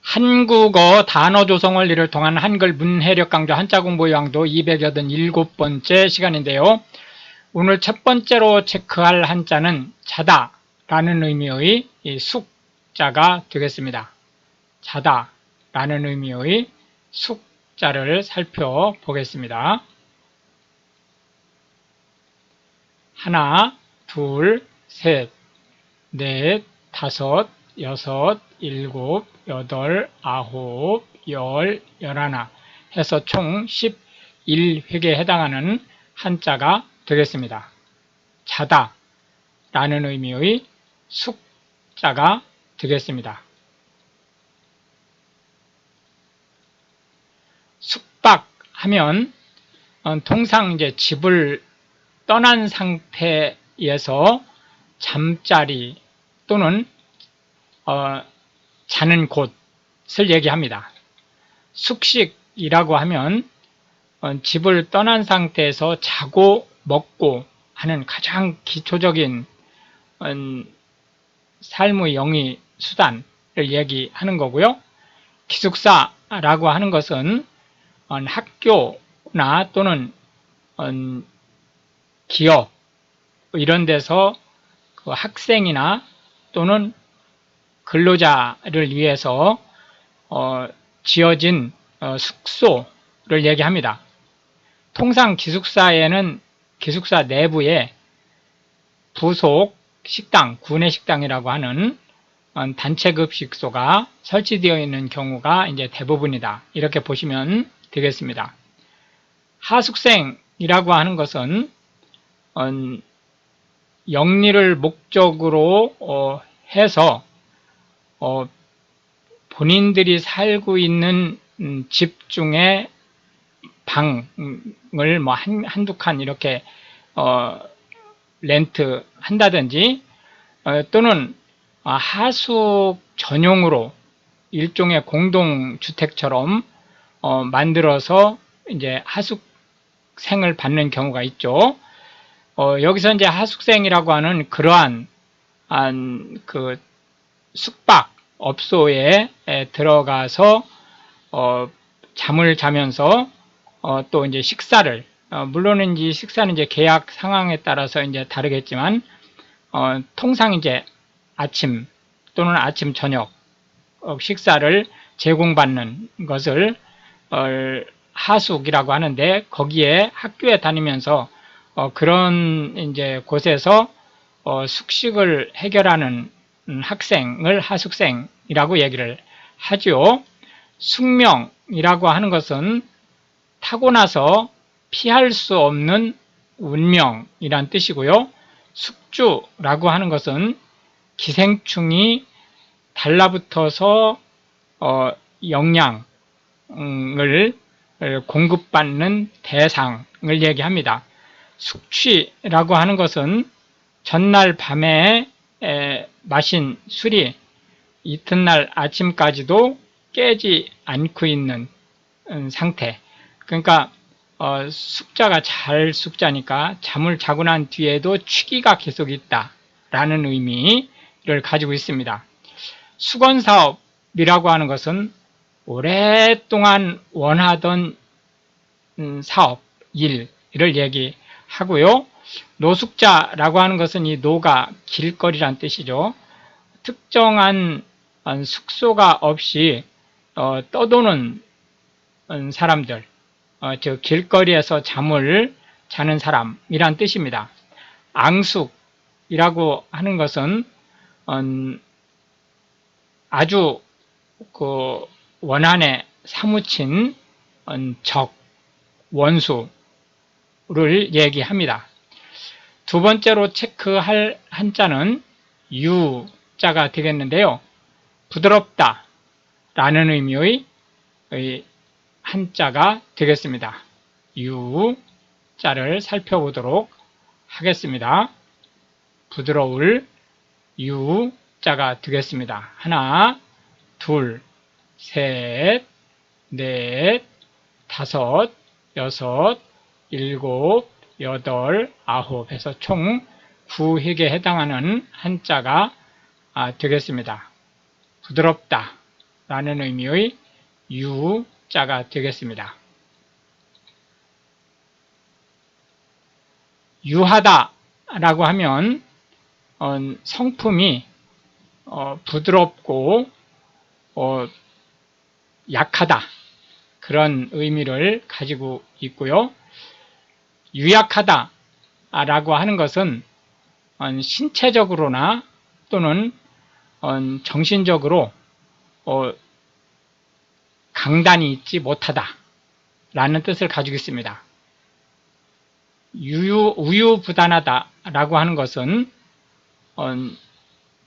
한국어 단어 조성 원리를 통한 한글 문해력 강좌 한자 공부 요강도 287번째 시간인데요. 오늘 첫 번째로 체크할 한자는 자다 라는 의미의 숙자가 되겠습니다. 자다 라는 의미의 숙자를 살펴보겠습니다. 하나, 둘, 셋, 넷, 다섯, 여섯, 일곱, 여덟, 아홉, 열, 열하나 해서 총 11획에 해당하는 한자가 되겠습니다. 자다 라는 의미의 숙자가 되겠습니다. 숙박하면 통상 이제 집을 떠난 상태에서 잠자리 또는 자는 곳을 얘기합니다. 숙식이라고 하면 집을 떠난 상태에서 자고 먹고 하는 가장 기초적인 삶의 영위 수단을 얘기하는 거고요. 기숙사라고 하는 것은 학교나 또는 기업 이런 데서 학생이나 또는 근로자를 위해서 지어진 숙소를 얘기합니다. 통상 기숙사에는 기숙사 내부에 부속 식당, 구내식당이라고 하는 단체급식소가 설치되어 있는 경우가 이제 대부분이다. 이렇게 보시면 되겠습니다. 하숙생이라고 하는 것은 영리를 목적으로 해서 본인들이 살고 있는 집 중에 방을 뭐 한두 칸 이렇게 렌트 한다든지 또는 하숙 전용으로 일종의 공동주택처럼 만들어서 이제 하숙생을 받는 경우가 있죠. 여기서 이제 하숙생이라고 하는 그러한 그 숙박 업소에 들어가서 잠을 자면서 또 이제 식사를 물론 이제 식사는 이제 계약 상황에 따라서 이제 다르겠지만 통상 이제 아침 또는 아침 저녁 식사를 제공받는 것을 하숙이라고 하는데 거기에 학교에 다니면서 그런 이제 곳에서 숙식을 해결하는 학생을 하숙생이라고 얘기를 하죠. 숙명이라고 하는 것은 타고나서 피할 수 없는 운명이란 뜻이고요. 숙주라고 하는 것은 기생충이 달라붙어서 영양을 공급받는 대상을 얘기합니다. 숙취라고 하는 것은 전날 밤에 마신 술이 이튿날 아침까지도 깨지 않고 있는 상태. 그러니까 숙자가 잘 숙자니까 잠을 자고 난 뒤에도 취기가 계속 있다라는 의미를 가지고 있습니다. 수건사업이라고 하는 것은 오랫동안 원하던 사업, 일을 얘기하고요. 노숙자라고 하는 것은 이 노가 길거리란 뜻이죠. 특정한 숙소가 없이 떠도는 사람들, 즉 길거리에서 잠을 자는 사람이란 뜻입니다. 앙숙이라고 하는 것은 아주 그 원한에 사무친 적, 원수를 얘기합니다. 두 번째로 체크할 한자는 유자가 되겠는데요. 부드럽다 라는 의미의 한자가 되겠습니다. 유자를 살펴보도록 하겠습니다. 부드러울 유자가 되겠습니다. 하나, 둘, 셋, 넷, 다섯, 여섯, 일곱, 여덟, 아홉 해서 총 9획에 해당하는 한자가 되겠습니다. 부드럽다 라는 의미의 유자가 되겠습니다. 유하다 라고 하면 성품이 부드럽고 약하다 그런 의미를 가지고 있고요. 유약하다 라고 하는 것은 신체적으로나 또는 정신적으로 강단이 있지 못하다 라는 뜻을 가지고 있습니다. 우유부단하다 라고 하는 것은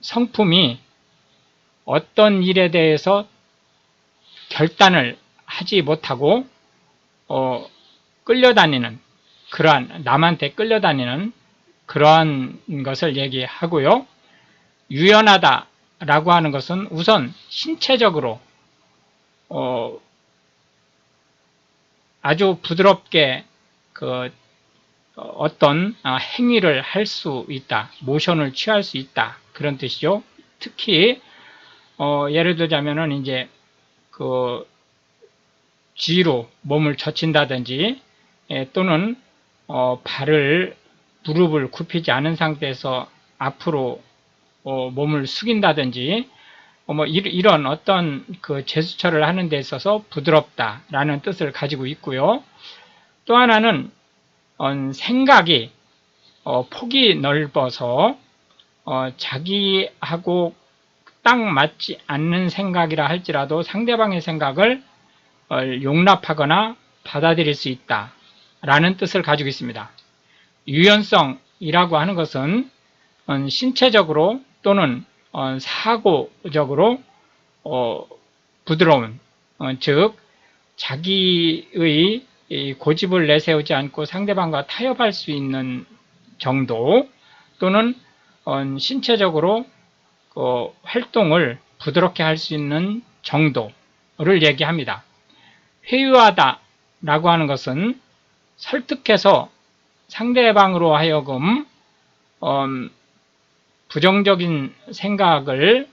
성품이 어떤 일에 대해서 결단을 하지 못하고 끌려다니는 그러한 남한테 끌려다니는 그러한 것을 얘기하고요. 유연하다 라고 하는 것은 우선 신체적으로 아주 부드럽게 어떤 행위를 할 수 있다, 모션을 취할 수 있다 그런 뜻이죠. 특히 예를 들자면은 이제 뒤로 몸을 젖힌다든지 또는 무릎을 굽히지 않은 상태에서 앞으로 몸을 숙인다든지 이런 어떤 제스처를 하는 데 있어서 부드럽다라는 뜻을 가지고 있고요. 또 하나는 생각이 폭이 넓어서 자기하고 딱 맞지 않는 생각이라 할지라도 상대방의 생각을 용납하거나 받아들일 수 있다 라는 뜻을 가지고 있습니다. 유연성이라고 하는 것은 신체적으로 또는 사고적으로 부드러운, 즉 자기의 고집을 내세우지 않고 상대방과 타협할 수 있는 정도 또는 신체적으로 활동을 부드럽게 할 수 있는 정도를 얘기합니다. 회유하다 라고 하는 것은 설득해서 상대방으로 하여금 부정적인 생각을,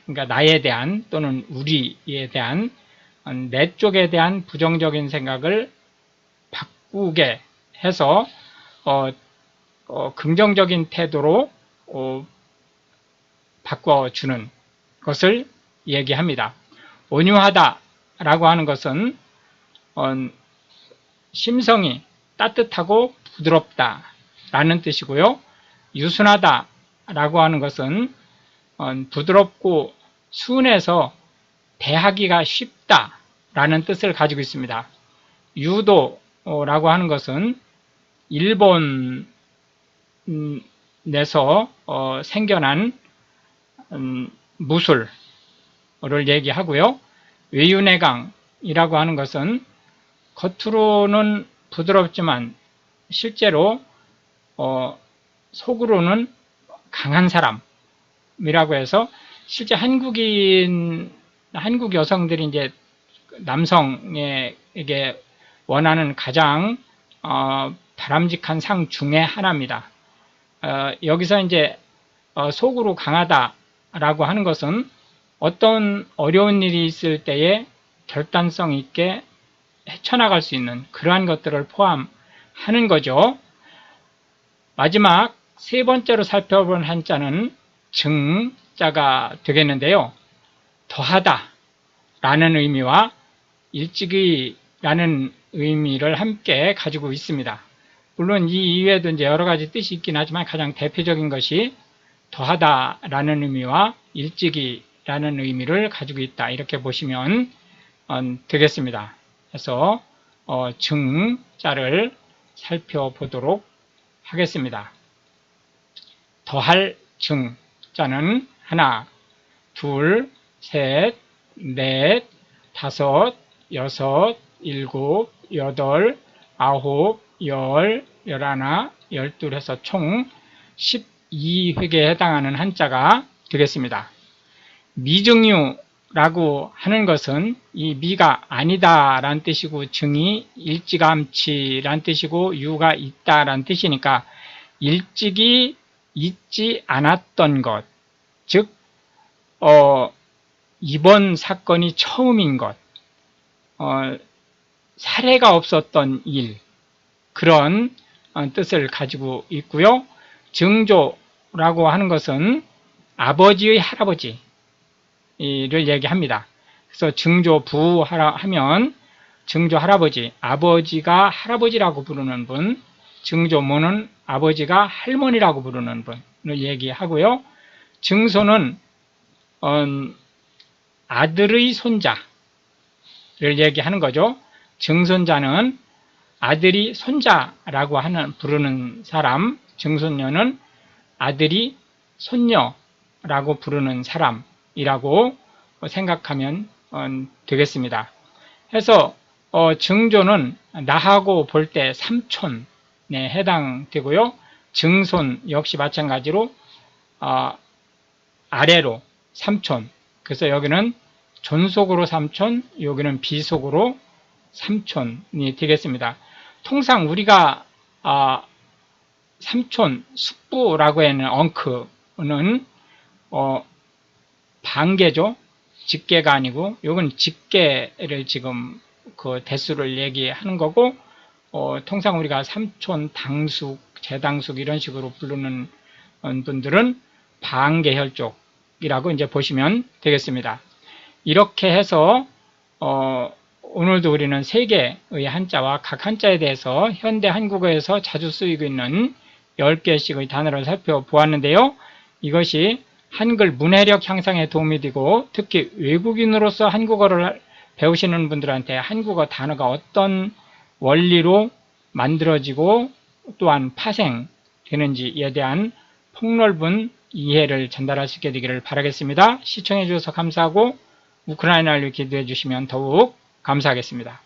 그러니까 나에 대한 또는 우리에 대한 내 쪽에 대한 부정적인 생각을 바꾸게 해서 긍정적인 태도로 바꿔주는 것을 얘기합니다. 온유하다 라고 하는 것은 심성이 따뜻하고 부드럽다 라는 뜻이고요. 유순하다 라고 하는 것은 부드럽고 순해서 대하기가 쉽다 라는 뜻을 가지고 있습니다. 유도라고 하는 것은 일본에서 생겨난 무술을 얘기하고요. 외유내강이라고 하는 것은 겉으로는 부드럽지만 실제로 속으로는 강한 사람이라고 해서 실제 한국 여성들이 이제 남성에게 원하는 가장 바람직한 상 중에 하나입니다. 여기서 이제 속으로 강하다라고 하는 것은 어떤 어려운 일이 있을 때에 결단성 있게 헤쳐나갈 수 있는 그러한 것들을 포함하는 거죠. 마지막 세 번째로 살펴본 한자는 증자가 되겠는데요. 더하다 라는 의미와 일찍이 라는 의미를 함께 가지고 있습니다. 물론 이 이외에도 이제 여러 가지 뜻이 있긴 하지만 가장 대표적인 것이 더하다 라는 의미와 일찍이 라는 의미를 가지고 있다 이렇게 보시면 되겠습니다. 그래서 증자를 살펴보도록 하겠습니다. 더할 증자는 하나, 둘, 셋, 넷, 다섯, 여섯, 일곱, 여덟, 아홉, 열, 열하나, 열둘 해서 총 12획에 해당하는 한자가 되겠습니다. 미증유라고 하는 것은 이 미가 아니다 라는 뜻이고 증이 일찌감치 라는 뜻이고 유가 있다 라는 뜻이니까 일찍이 있지 않았던 것, 즉 이번 사건이 처음인 것, 사례가 없었던 일, 그런 뜻을 가지고 있고요. 증조라고 하는 것은 아버지의 할아버지를 얘기합니다. 그래서 증조부 하면 증조 할아버지, 아버지가 할아버지라고 부르는 분, 증조모는 아버지가 할머니라고 부르는 분을 얘기하고요. 증손은 아들의 손자를 얘기하는 거죠. 증손자는 아들이 손자라고 부르는 사람, 증손녀는 아들이 손녀라고 부르는 사람이라고 생각하면 되겠습니다. 해서 증조는 나하고 볼 때 삼촌에 해당되고요. 증손 역시 마찬가지로 아래로 삼촌. 그래서 여기는 존속으로 삼촌, 여기는 비속으로 삼촌이 되겠습니다. 통상 우리가 삼촌, 숙부라고 하는 엉크는 반계죠. 직계가 아니고, 요건 직계를 지금 그 대수를 얘기하는 거고, 통상 우리가 삼촌, 당숙, 재당숙 이런 식으로 부르는 분들은 반계혈족이라고 이제 보시면 되겠습니다. 이렇게 해서 오늘도 우리는 세 개의 한자와 각 한자에 대해서 현대 한국어에서 자주 쓰이고 있는 10개씩의 단어를 살펴보았는데요. 이것이 한글 문해력 향상에 도움이 되고 특히 외국인으로서 한국어를 배우시는 분들한테 한국어 단어가 어떤 원리로 만들어지고 또한 파생되는지에 대한 폭넓은 이해를 전달할 수 있게 되기를 바라겠습니다. 시청해 주셔서 감사하고 우크라이나를 기도해 주시면 더욱 감사하겠습니다.